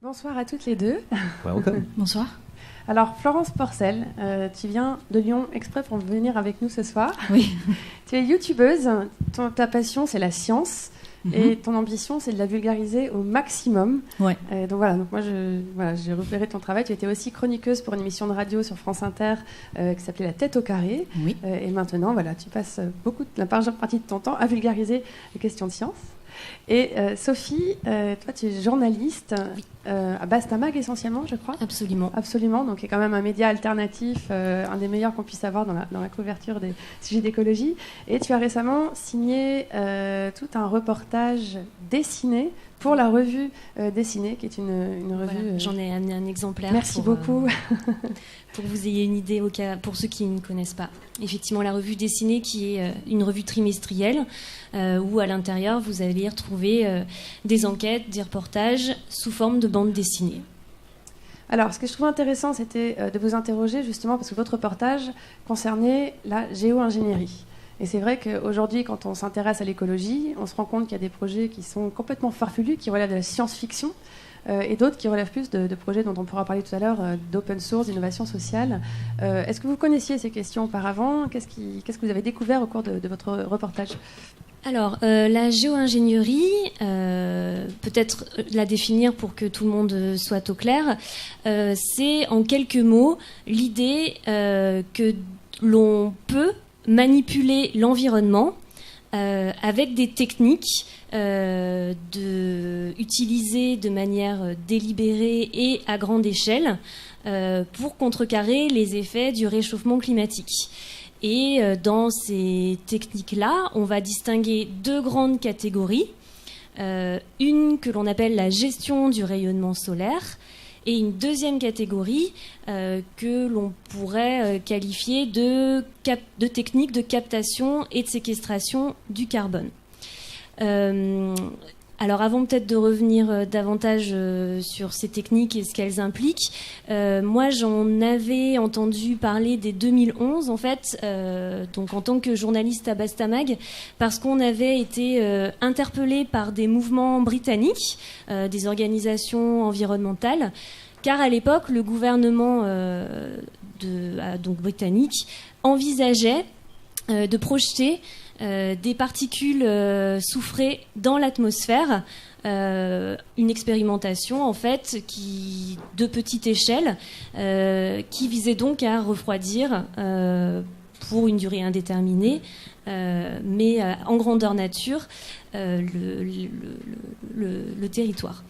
Bonsoir à toutes les deux. Welcome. Bonsoir. Alors Florence Porcel, tu viens de Lyon exprès pour venir avec nous ce soir. Oui. Tu es youtubeuse, ta passion c'est la science et ton ambition c'est de la vulgariser au maximum. Ouais. Donc moi j'ai repéré ton travail. Tu étais aussi chroniqueuse pour une émission de radio sur France Inter qui s'appelait La Tête au carré. Oui. Et maintenant tu passes la majeure partie de ton temps à vulgariser les questions de science. Et Sophie, toi tu es journaliste à Bastamag essentiellement, je crois. Absolument. Absolument, donc qui est quand même un média alternatif, un des meilleurs qu'on puisse avoir dans la couverture des sujets d'écologie. Et tu as récemment signé tout un reportage dessiné pour la revue Dessinée, qui est une revue... Voilà, j'en ai amené un exemplaire. Merci beaucoup. Pour que vous ayez une idée, pour ceux qui ne connaissent pas. Effectivement, la revue Dessinée, qui est une revue trimestrielle, où à l'intérieur, vous allez y retrouver des enquêtes, des reportages, sous forme de bande dessinée. Alors, ce que je trouve intéressant, c'était de vous interroger, justement, parce que votre reportage concernait la géo-ingénierie. Et c'est vrai qu'aujourd'hui, quand on s'intéresse à l'écologie, on se rend compte qu'il y a des projets qui sont complètement farfelus, qui relèvent de la science-fiction, et d'autres qui relèvent plus de projets dont on pourra parler tout à l'heure, d'open source, d'innovation sociale. Est-ce que vous connaissiez ces questions auparavant ? Qu'est-ce que vous avez découvert au cours de votre reportage ? Alors, la géo-ingénierie, peut-être la définir pour que tout le monde soit au clair, c'est en quelques mots l'idée que l'on peut manipuler l'environnement avec des techniques utilisées de manière délibérée et à grande échelle pour contrecarrer les effets du réchauffement climatique. Et dans ces techniques-là, on va distinguer deux grandes catégories. Une que l'on appelle la gestion du rayonnement solaire et une deuxième catégorie que l'on pourrait qualifier de techniques de captation et de séquestration du carbone. Alors avant peut-être de revenir davantage sur ces techniques et ce qu'elles impliquent, moi j'en avais entendu parler dès 2011 en fait, donc en tant que journaliste à Bastamag, parce qu'on avait été interpellé par des mouvements britanniques, des organisations environnementales, car à l'époque le gouvernement donc britannique envisageait de projeter des particules soufrées dans l'atmosphère, une expérimentation en fait de petite échelle qui visait donc à refroidir pour une durée indéterminée, mais en grandeur nature, le territoire.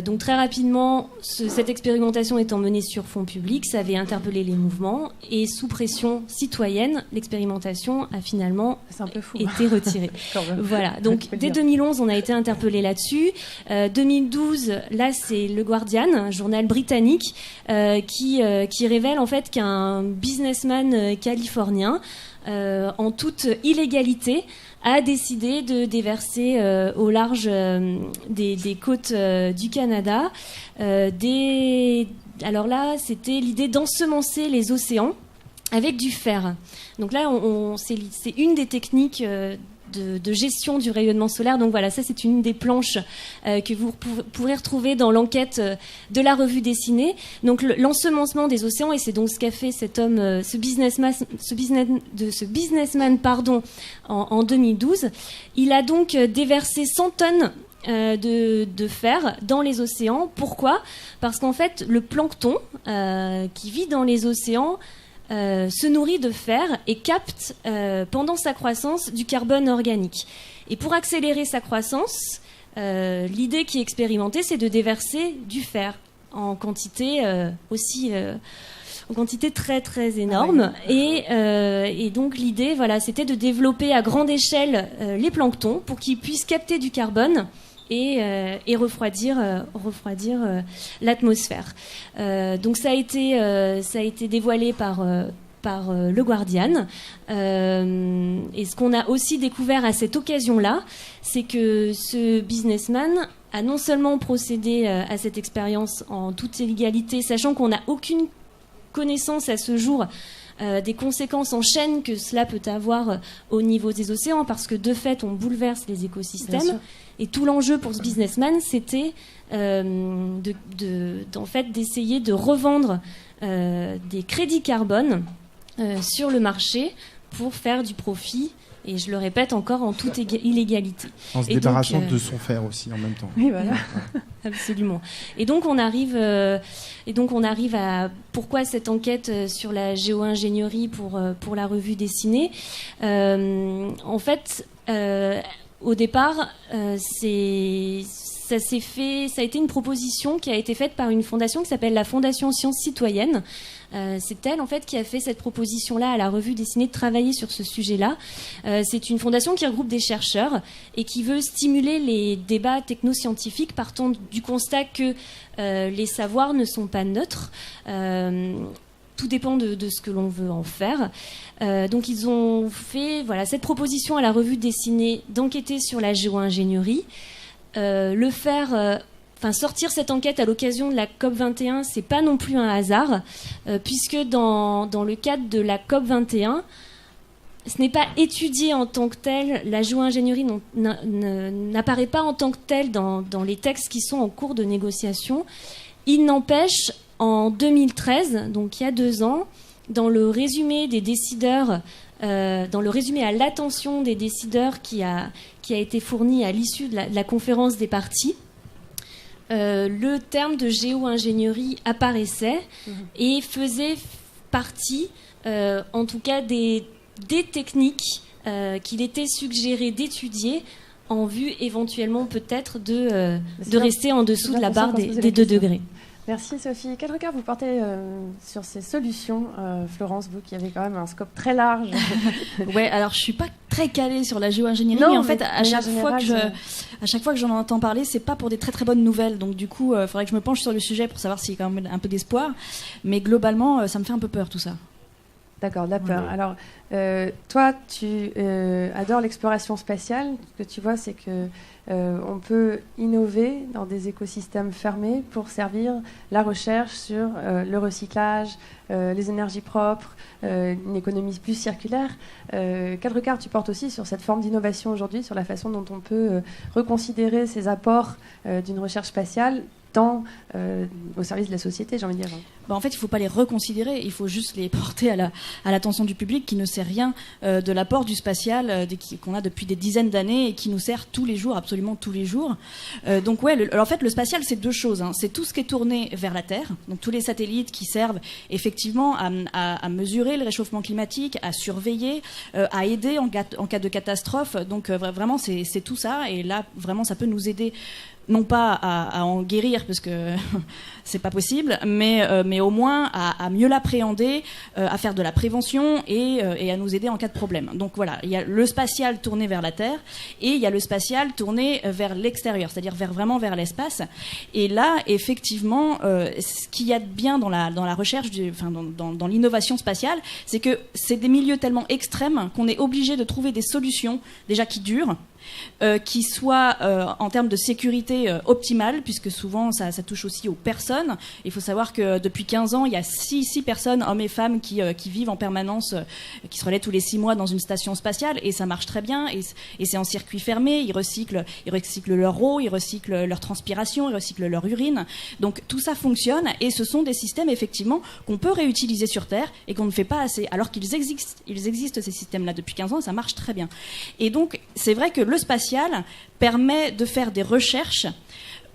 Donc très rapidement, cette expérimentation étant menée sur fonds publics, ça avait interpellé les mouvements et sous pression citoyenne, l'expérimentation a finalement été retirée. Voilà. Donc dès 2011, on a été interpellé là-dessus. 2012, là c'est le Guardian, un journal britannique, qui révèle en fait qu'un businessman californien, en toute illégalité, a décidé de déverser au large des côtes du Canada alors là, c'était l'idée d'ensemencer les océans avec du fer. Donc là, c'est une des techniques de gestion du rayonnement solaire. Donc voilà, ça c'est une des planches que vous pourrez retrouver dans l'enquête de la revue Dessinée. Donc l'ensemencement des océans, et c'est donc ce qu'a fait cet homme, ce businessman, en 2012. Il a donc déversé 100 tonnes de fer dans les océans. Pourquoi ? Parce qu'en fait, le plancton qui vit dans les océans se nourrit de fer et capte pendant sa croissance du carbone organique. Et pour accélérer sa croissance, l'idée qui est expérimentée, c'est de déverser du fer en quantité en quantité très très énorme. Et donc l'idée, voilà, c'était de développer à grande échelle les planctons pour qu'ils puissent capter du carbone et refroidir l'atmosphère. Donc ça a été dévoilé par le Guardian. Et ce qu'on a aussi découvert à cette occasion-là, c'est que ce businessman a non seulement procédé à cette expérience en toute illégalité, sachant qu'on n'a aucune connaissance à ce jour des conséquences en chaîne que cela peut avoir au niveau des océans, parce que de fait, on bouleverse les écosystèmes. Et tout l'enjeu pour ce businessman, c'était en fait, d'essayer de revendre des crédits carbone sur le marché pour faire du profit. Et je le répète encore, en toute illégalité. En se débarrassant de son fer aussi en même temps. Oui, voilà. Absolument. Et donc on arrive à pourquoi cette enquête sur la géo-ingénierie pour la revue Dessinée. En fait, au départ, ça a été une proposition qui a été faite par une fondation qui s'appelle la Fondation Sciences Citoyennes. C'est elle en fait qui a fait cette proposition-là à la revue Dessinée de travailler sur ce sujet-là. C'est une fondation qui regroupe des chercheurs et qui veut stimuler les débats technoscientifiques partant du constat que les savoirs ne sont pas neutres. Tout dépend de ce que l'on veut en faire. Donc ils ont fait cette proposition à la revue Dessinée d'enquêter sur la géo-ingénierie. Sortir cette enquête à l'occasion de la COP21, c'est pas non plus un hasard, puisque dans le cadre de la COP21, ce n'est pas étudié en tant que tel, la géo-ingénierie n'apparaît pas en tant que tel dans les textes qui sont en cours de négociation. Il n'empêche, en 2013, donc il y a 2 ans, dans le résumé des décideurs, dans le résumé à l'attention des décideurs qui a été fourni à l'issue de la conférence des parties, le terme de géo-ingénierie apparaissait et faisait partie, en tout cas, des techniques qu'il était suggéré d'étudier en vue éventuellement peut-être de rester en dessous de la barre des 2 degrés. Merci Sophie. Quel regard vous portez sur ces solutions, Florence, vous qui avez quand même un scope très large? Ouais, alors je suis pas très calée sur la géo-ingénierie, mais en fait à chaque fois que j'en entends parler, c'est pas pour des très très bonnes nouvelles. Donc du coup, il faudrait que je me penche sur le sujet pour savoir s'il y a quand même un peu d'espoir. Mais globalement, ça me fait un peu peur tout ça. D'accord, la peur. Alors, toi, tu adores l'exploration spatiale. Ce que tu vois, c'est que on peut innover dans des écosystèmes fermés pour servir la recherche sur le recyclage, les énergies propres, une économie plus circulaire. Quel regard tu portes aussi sur cette forme d'innovation aujourd'hui, sur la façon dont on peut reconsidérer ces apports d'une recherche spatiale au service de la société, j'ai envie de dire. En fait, il ne faut pas les reconsidérer, il faut juste les porter à l'attention du public qui ne sait rien de l'apport du spatial qu'on a depuis des dizaines d'années et qui nous sert tous les jours, absolument tous les jours. Donc ouais, en fait, le spatial, c'est 2 choses. C'est tout ce qui est tourné vers la Terre, donc tous les satellites qui servent effectivement à mesurer le réchauffement climatique, à surveiller, à aider en cas de catastrophe. Donc vraiment, c'est tout ça. Et là, vraiment, ça peut nous aider non pas à en guérir parce que c'est pas possible, mais au moins à mieux l'appréhender, à faire de la prévention et à nous aider en cas de problème. Donc voilà, il y a le spatial tourné vers la Terre et il y a le spatial tourné vers l'extérieur, c'est-à-dire vraiment vers l'espace. Et là, effectivement, ce qu'il y a de bien dans la recherche, dans l'innovation spatiale, c'est que c'est des milieux tellement extrêmes qu'on est obligé de trouver des solutions déjà qui durent, qui soient en termes de sécurité optimale, puisque souvent ça touche aussi aux personnes. Il faut savoir que depuis 15 ans, il y a 6 personnes, hommes et femmes, qui vivent en permanence, qui se relaient tous les 6 mois dans une station spatiale, et ça marche très bien, et c'est en circuit fermé. Ils recyclent leur eau, ils recyclent leur transpiration, ils recyclent leur urine. Donc tout ça fonctionne, et ce sont des systèmes effectivement qu'on peut réutiliser sur Terre et qu'on ne fait pas assez, alors qu'ils existent. Ils existent, ces systèmes-là, depuis 15 ans, et ça marche très bien. Et donc c'est vrai que le spatial permet de faire des recherches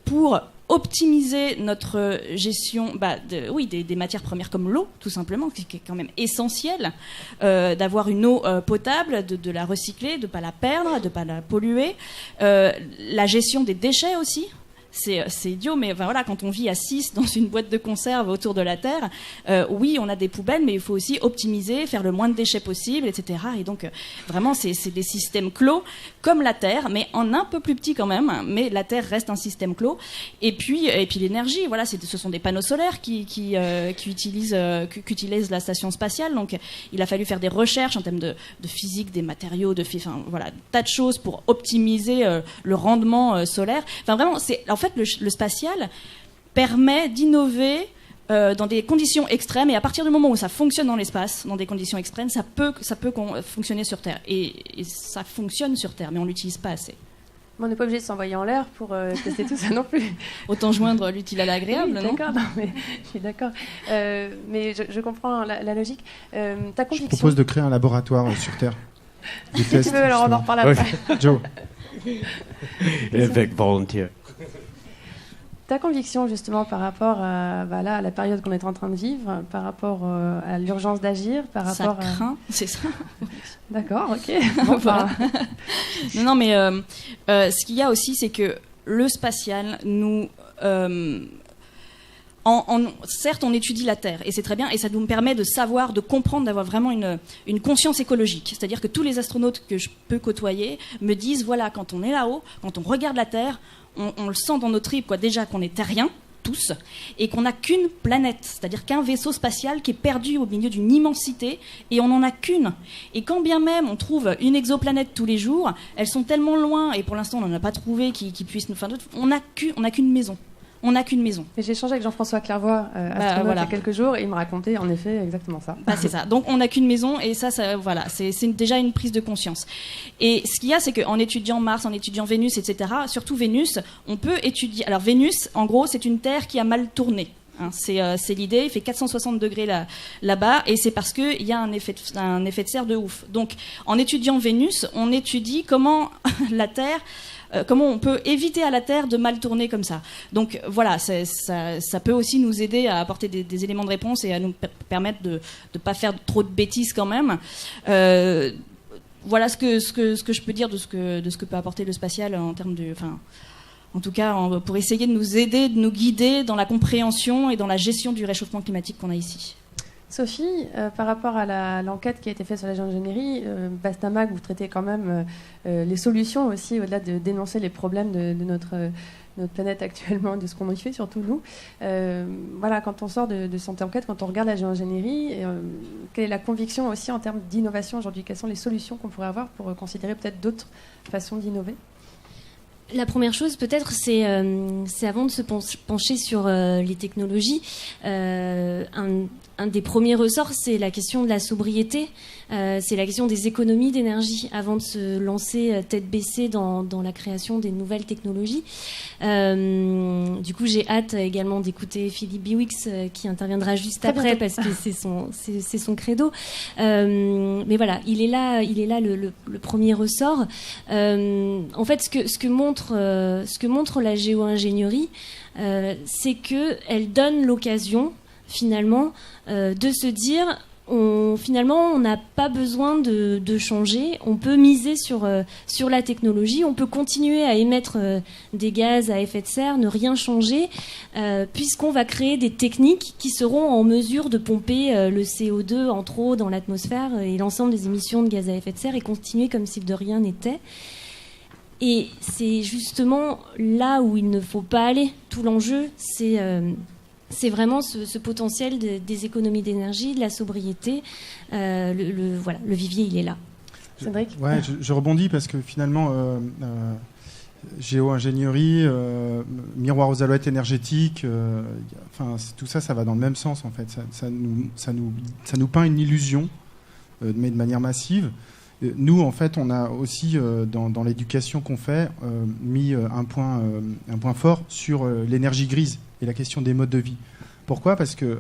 pour optimiser notre gestion des matières premières comme l'eau, tout simplement, qui est quand même essentiel, d'avoir une eau potable, de la recycler, de ne pas la perdre, de ne pas la polluer. La gestion des déchets aussi. C'est idiot, mais voilà, quand on vit à 6 dans une boîte de conserve autour de la Terre, oui, on a des poubelles, mais il faut aussi optimiser, faire le moins de déchets possible, etc. Et donc, vraiment, c'est des systèmes clos, comme la Terre, mais en un peu plus petit quand même. Mais la Terre reste un système clos. Et puis l'énergie, voilà, ce sont des panneaux solaires qu'utilise la station spatiale. Donc, il a fallu faire des recherches en termes de physique, des matériaux, voilà, tas de choses pour optimiser le rendement solaire. Enfin, vraiment, en fait, le spatial permet d'innover dans des conditions extrêmes, et à partir du moment où ça fonctionne dans l'espace, dans des conditions extrêmes, ça peut fonctionner sur Terre. Et ça fonctionne sur Terre, mais on l'utilise pas assez. On n'est pas obligé de s'envoyer en l'air pour tester tout ça non plus. Autant joindre l'utile à l'agréable, oui, non ? D'accord, mais je suis d'accord. Mais je comprends la logique. Ta conviction... Je propose de créer un laboratoire sur Terre. Si tu veux, alors on en reparle après. Joe. Avec volunteer. Ta conviction justement par rapport à, à la période qu'on est en train de vivre, par rapport à l'urgence d'agir, par rapport ça craint, c'est ça. D'accord, ok. Bon, voilà. Non, mais ce qu'il y a aussi, c'est que le spatial nous... certes, on étudie la Terre, et c'est très bien, et ça nous permet de savoir, de comprendre, d'avoir vraiment une conscience écologique. C'est-à-dire que tous les astronautes que je peux côtoyer me disent, voilà, quand on est là-haut, quand on regarde la Terre, on le sent dans nos tripes, quoi, déjà qu'on est terriens, tous, et qu'on n'a qu'une planète, c'est-à-dire qu'un vaisseau spatial qui est perdu au milieu d'une immensité, et on n'en a qu'une. Et quand bien même on trouve une exoplanète tous les jours, elles sont tellement loin, et pour l'instant on n'en a pas trouvé qui puisse nous... Enfin, on n'a qu'une maison. On n'a qu'une maison. Et j'ai échangé avec Jean-François Clairvoy, astronaute, il y a quelques jours, et il me racontait en effet exactement ça. C'est ça. Donc on n'a qu'une maison, et ça voilà, c'est déjà une prise de conscience. Et ce qu'il y a, c'est qu'en étudiant Mars, en étudiant Vénus, etc., surtout Vénus, on peut étudier... Alors Vénus, en gros, c'est une Terre qui a mal tourné. Hein, c'est l'idée, il fait 460 degrés là-bas, et c'est parce qu'il y a un effet de serre de ouf. Donc en étudiant Vénus, on étudie comment la Terre... comment on peut éviter à la Terre de mal tourner comme ça. Donc voilà, ça peut aussi nous aider à apporter des éléments de réponse et à nous permettre de ne pas faire trop de bêtises quand même. Voilà ce que je peux dire de ce que peut apporter le spatial en termes de... En tout cas, pour essayer de nous aider, de nous guider dans la compréhension et dans la gestion du réchauffement climatique qu'on a ici. Sophie, par rapport à l'enquête qui a été faite sur la géo-ingénierie, Bastamag, vous traitez quand même les solutions aussi, au-delà de dénoncer les problèmes de notre planète actuellement, de ce qu'on y fait, surtout nous. Voilà, quand on sort de cette enquête, quand on regarde la géo-ingénierie, quelle est la conviction aussi en termes d'innovation aujourd'hui ? Quelles sont les solutions qu'on pourrait avoir pour considérer peut-être d'autres façons d'innover ? La première chose, peut-être, c'est avant de se pencher sur les technologies, un des premiers ressorts, c'est la question de la sobriété, c'est la question des économies d'énergie avant de se lancer tête baissée dans la création des nouvelles technologies. Du coup, j'ai hâte également d'écouter Philippe Biwix qui interviendra juste après parce que c'est son credo. Mais voilà, il est là le premier ressort. En fait, ce que montre la géo-ingénierie, c'est qu'elle donne l'occasion finalement de se dire on n'a pas besoin de changer, on peut miser sur la technologie, on peut continuer à émettre des gaz à effet de serre, ne rien changer, puisqu'on va créer des techniques qui seront en mesure de pomper le CO2 en trop dans l'atmosphère et l'ensemble des émissions de gaz à effet de serre et continuer comme si de rien n'était. Et c'est justement là où il ne faut pas aller. Tout l'enjeu, c'est vraiment ce potentiel des économies d'énergie, de la sobriété. Le vivier, il est là. Cédric ? Ouais, je rebondis parce que finalement, géo-ingénierie, miroir aux alouettes énergétiques, tout ça, ça va dans le même sens en fait. Ça nous peint une illusion, mais de manière massive. Nous, en fait, on a aussi, dans l'éducation qu'on fait, mis un point fort sur l'énergie grise et la question des modes de vie. Pourquoi ? Parce que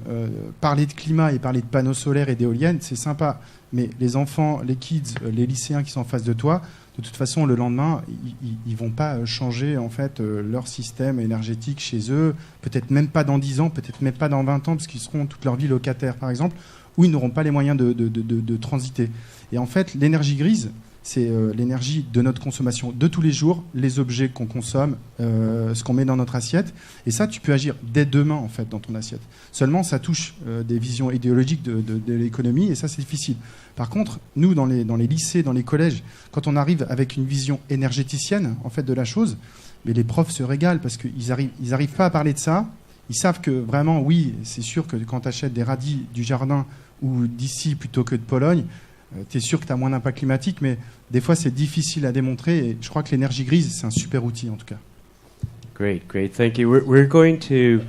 parler de climat et parler de panneaux solaires et d'éoliennes, c'est sympa. Mais les enfants, les kids, les lycéens qui sont en face de toi, de toute façon, le lendemain, ils ne vont pas changer en fait, leur système énergétique chez eux. Peut-être même pas dans 10 ans, peut-être même pas dans 20 ans, parce qu'ils seront toute leur vie locataires, par exemple, où ils n'auront pas les moyens de transiter. Et en fait, l'énergie grise, c'est l'énergie de notre consommation de tous les jours, les objets qu'on consomme, ce qu'on met dans notre assiette. Et ça, tu peux agir dès demain, en fait, dans ton assiette. Seulement, ça touche des visions idéologiques de l'économie, et ça, c'est difficile. Par contre, nous, dans les lycées, dans les collèges, quand on arrive avec une vision énergéticienne, en fait, de la chose, mais les profs se régalent parce qu'ils arrivent pas à parler de ça. Ils savent que vraiment, oui, c'est sûr que quand tu achètes des radis du jardin ou d'ici plutôt que de Pologne, tu es sûr que tu as moins d'impact climatique, mais des fois, c'est difficile à démontrer. Et je crois que l'énergie grise, c'est un super outil, en tout cas. Great. Thank you. We're going to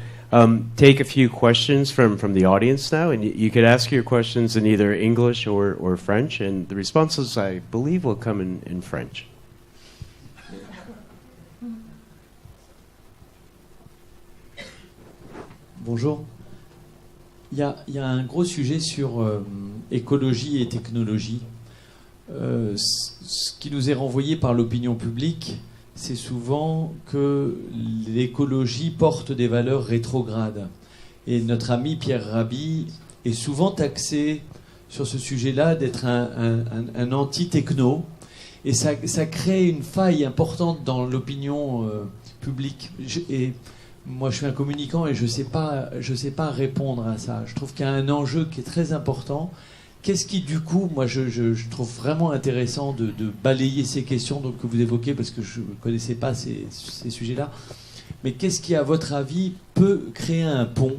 take a few questions from the audience now, and you could ask your questions in either English or French, and the responses, I believe, will come in French. Bonjour. Il y a un gros sujet sur écologie et technologie. Ce qui nous est renvoyé par l'opinion publique, c'est souvent que l'écologie porte des valeurs rétrogrades. Et notre ami Pierre Rabhi est souvent taxé sur ce sujet-là d'être un anti-techno. Et ça crée une faille importante dans l'opinion publique. Moi, je suis un communicant et je sais pas répondre à ça. Je trouve qu'il y a un enjeu qui est très important. Qu'est-ce qui, du coup, moi, je trouve vraiment intéressant de balayer ces questions que vous évoquez, parce que je ne connaissais pas ces sujets-là. Mais qu'est-ce qui, à votre avis, peut créer un pont ?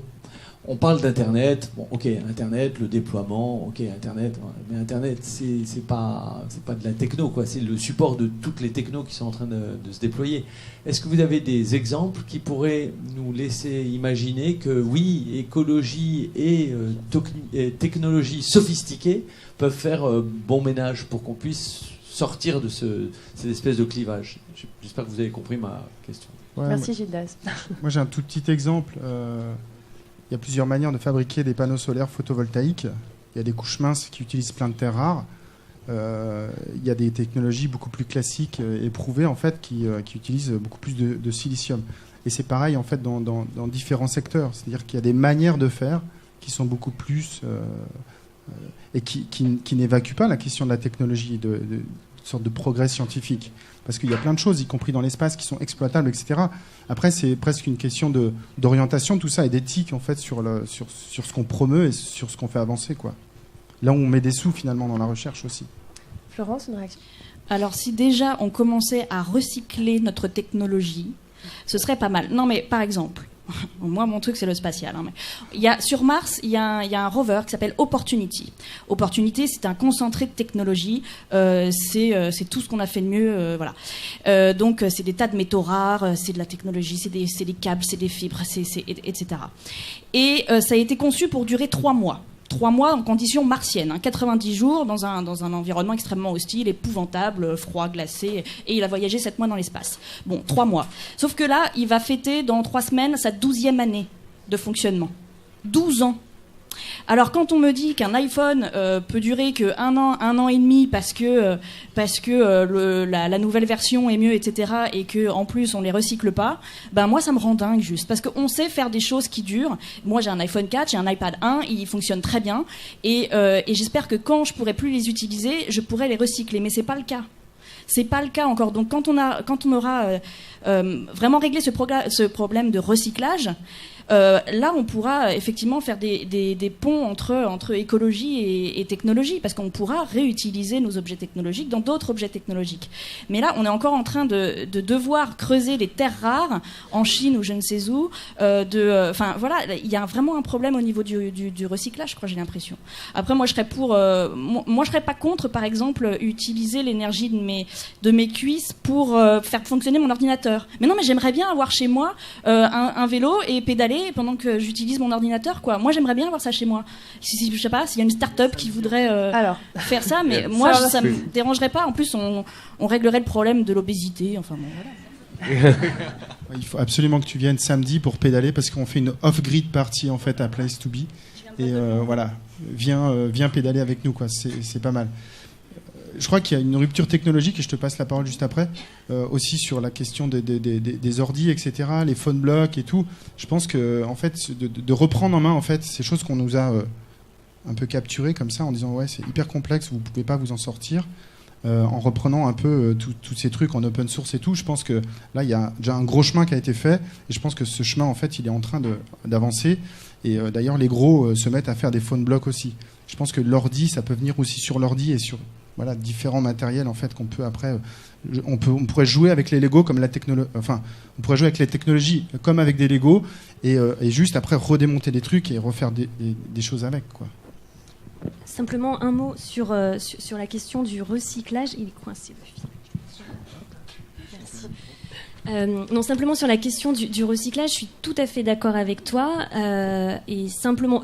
On parle d'Internet. Bon, ok, Internet, le déploiement, ok, Internet. Mais Internet, c'est pas de la techno, quoi. C'est le support de toutes les technos qui sont en train de se déployer. Est-ce que vous avez des exemples qui pourraient nous laisser imaginer que, oui, écologie et technologie sophistiquée peuvent faire bon ménage pour qu'on puisse sortir de cette espèce de clivage ? J'espère que vous avez compris ma question. Ouais, merci Gildas. Moi j'ai un tout petit exemple. Il y a plusieurs manières de fabriquer des panneaux solaires photovoltaïques. Il y a des couches minces qui utilisent plein de terres rares. Il y a des technologies beaucoup plus classiques, éprouvées, en fait, qui utilisent beaucoup plus de silicium. Et c'est pareil, en fait, dans différents secteurs. C'est-à-dire qu'il y a des manières de faire qui sont beaucoup plus... et qui n'évacuent pas la question de la technologie, de sorte de progrès scientifique. Parce qu'il y a plein de choses, y compris dans l'espace, qui sont exploitables, etc. Après, c'est presque une question d'orientation, tout ça, et d'éthique, en fait, sur ce qu'on promeut et sur ce qu'on fait avancer, quoi. Là où on met des sous, finalement, dans la recherche aussi. Florence, une réaction ? Alors, si déjà on commençait à recycler notre technologie, ce serait pas mal. Non, mais par exemple... Moi, mon truc, c'est le spatial. Mais sur Mars, il y a un rover qui s'appelle Opportunity. Opportunity, c'est un concentré de technologie. C'est tout ce qu'on a fait de mieux. Voilà. Donc, c'est des tas de métaux rares, c'est de la technologie, c'est des câbles, c'est des fibres, etc. Et ça a été conçu pour durer 3 mois. 3 mois en conditions martiennes, 90 jours dans un environnement extrêmement hostile, épouvantable, froid, glacé, et il a voyagé 7 mois dans l'espace. Bon, 3 mois. Sauf que là, il va fêter dans 3 semaines sa 12e année de fonctionnement. 12 ans. Alors quand on me dit qu'un iPhone peut durer que 1 an et demi parce que la nouvelle version est mieux, etc., et que en plus on les recycle pas, ben moi ça me rend dingue juste parce qu'on sait faire des choses qui durent. Moi j'ai un iPhone 4, j'ai un iPad 1, ils fonctionnent très bien et j'espère que quand je pourrai plus les utiliser, je pourrai les recycler, mais c'est pas le cas. C'est pas le cas encore. Donc quand on aura vraiment réglé ce problème de recyclage, là, on pourra effectivement faire des ponts entre écologie et technologie, parce qu'on pourra réutiliser nos objets technologiques dans d'autres objets technologiques. Mais là, on est encore en train de devoir creuser des terres rares en Chine ou je ne sais où. Enfin, voilà, il y a vraiment un problème au niveau du recyclage, je crois, j'ai l'impression. Après, moi, je serais pas contre, par exemple, utiliser l'énergie de mes cuisses pour faire fonctionner mon ordinateur. Mais non, mais j'aimerais bien avoir chez moi un vélo et pédaler pendant que j'utilise mon ordinateur, quoi. Moi, j'aimerais bien avoir ça chez moi. Je sais pas, s'il y a une start-up qui voudrait faire ça, mais moi, ça me dérangerait pas. En plus, on réglerait le problème de l'obésité. Enfin, bon, voilà. Il faut absolument que tu viennes samedi pour pédaler, parce qu'on fait une off-grid party, en fait, à Place to Be. Et voilà, viens pédaler avec nous, quoi. C'est pas mal. Je crois qu'il y a une rupture technologique, et je te passe la parole juste après, aussi sur la question des ordis, etc., les phone blocks et tout. Je pense que, en fait, de reprendre en main, en fait, ces choses qu'on nous a un peu capturées comme ça, en disant ouais, c'est hyper complexe, vous pouvez pas vous en sortir, en reprenant un peu tous ces trucs en open source et tout. Je pense que là, il y a déjà un gros chemin qui a été fait, et je pense que ce chemin, en fait, il est en train d'avancer. Et d'ailleurs, les gros se mettent à faire des phone blocks aussi. Je pense que l'ordi, ça peut venir aussi sur l'ordi et sur différents matériels, en fait, qu'on peut après... On pourrait jouer avec les Lego comme la technologie... Enfin, on pourrait jouer avec les technologies comme avec des Lego et juste après redémonter des trucs et refaire des choses avec, quoi. Simplement un mot sur la question du recyclage. Il est coincé, le fil. Merci. Non, simplement sur la question du recyclage, je suis tout à fait d'accord avec toi. Et simplement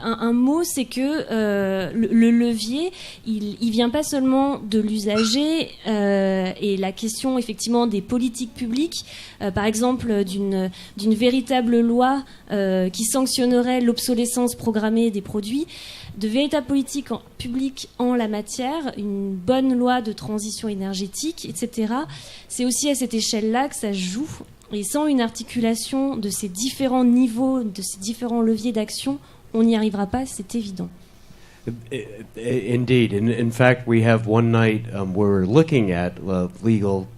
un mot, c'est que le levier, il vient pas seulement de l'usager et la question effectivement des politiques publiques, par exemple d'une véritable loi qui sanctionnerait l'obsolescence programmée des produits, de véritables politiques publiques en la matière, une bonne loi de transition énergétique, etc. C'est aussi à cette échelle-là que ça se joue. Et sans une articulation de ces différents niveaux, de ces différents leviers d'action, on n'y arrivera pas, c'est évident. Indeed. In fact, we have one night where we're looking at legal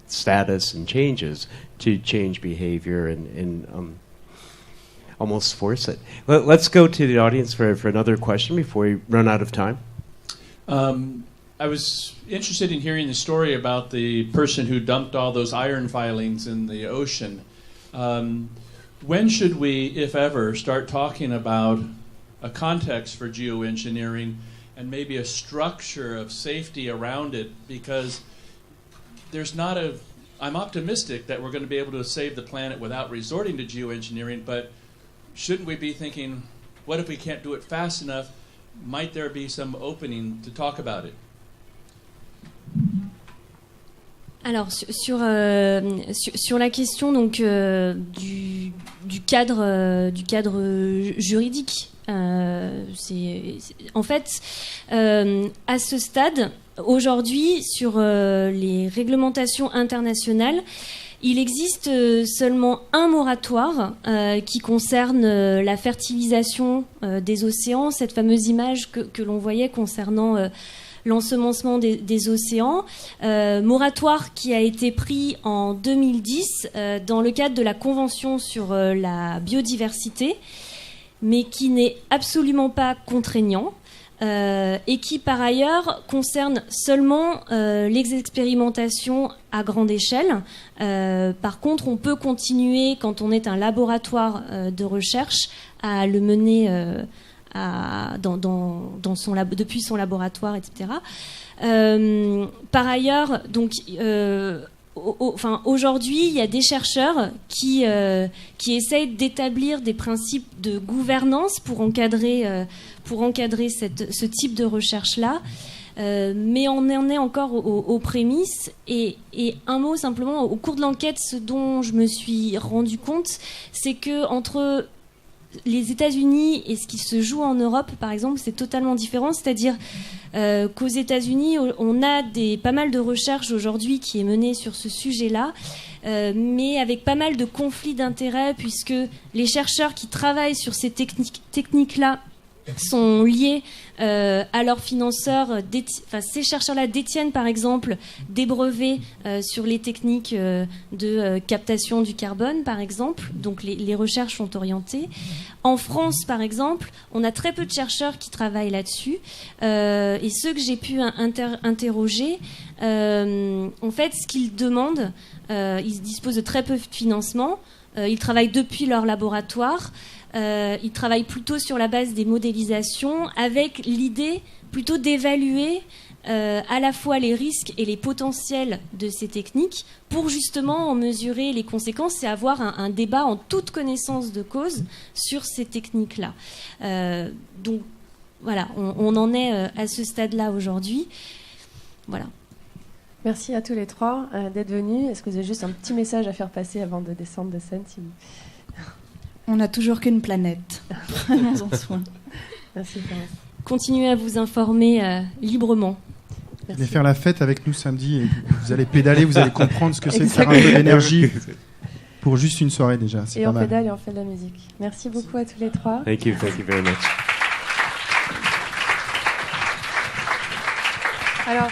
status and changes to change behavior and almost force it. Let's go to the audience for another question before we run out of time. I was interested in hearing the story about the person who dumped all those iron filings in the ocean. When should we, if ever, start talking about a context for geoengineering and maybe a structure of safety around it? Because there's not I'm optimistic that we're going to be able to save the planet without resorting to geoengineering, but shouldn't we be thinking, what if we can't do it fast enough? Might there be some opening to talk about it? Alors sur la question donc du cadre juridique, en fait à ce stade aujourd'hui sur les réglementations internationales, il existe seulement un moratoire qui concerne la fertilisation des océans, cette fameuse image que l'on voyait concernant l'ensemencement des océans, moratoire qui a été pris en 2010 dans le cadre de la Convention sur la biodiversité, mais qui n'est absolument pas contraignant. Et qui par ailleurs concerne seulement les expérimentations à grande échelle. Par contre, on peut continuer, quand on est un laboratoire de recherche, à le mener depuis son laboratoire, etc. Par ailleurs, donc, aujourd'hui, il y a des chercheurs qui essayent d'établir des principes de gouvernance pour encadrer ce type de recherche-là. Mais on en est encore aux prémices. Et un mot simplement, au cours de l'enquête, ce dont je me suis rendu compte, c'est que entre les États-Unis et ce qui se joue en Europe, par exemple, c'est totalement différent. C'est-à-dire qu'aux États-Unis, on a pas mal de recherches aujourd'hui qui est menée sur ce sujet-là, mais avec pas mal de conflits d'intérêts, puisque les chercheurs qui travaillent sur ces techniques-là sont liés à leurs financeurs. Ces chercheurs-là détiennent par exemple des brevets sur les techniques de captation du carbone, par exemple. Donc les recherches sont orientées. En France, par exemple, on a très peu de chercheurs qui travaillent là-dessus. Et ceux que j'ai pu interroger, en fait, ce qu'ils demandent, ils disposent de très peu de financement. Ils travaillent depuis leur laboratoire. Ils travaillent plutôt sur la base des modélisations, avec l'idée plutôt d'évaluer à la fois les risques et les potentiels de ces techniques pour justement en mesurer les conséquences et avoir un débat en toute connaissance de cause sur ces techniques-là. Donc voilà, on en est à ce stade-là aujourd'hui. Voilà. Merci à tous les trois d'être venus. Est-ce que vous avez juste un petit message à faire passer avant de descendre de scène, si vous... On n'a toujours qu'une planète. Prenons-en soin. Merci, Florence. Continuez à vous informer librement. Vous allez faire la fête avec nous samedi et vous allez pédaler, vous allez comprendre ce que c'est de faire un peu d'énergie pour juste une soirée déjà. C'est et pas on mal. pédale et on fait de la musique. Merci beaucoup à tous les trois. Thank you very much. Alors,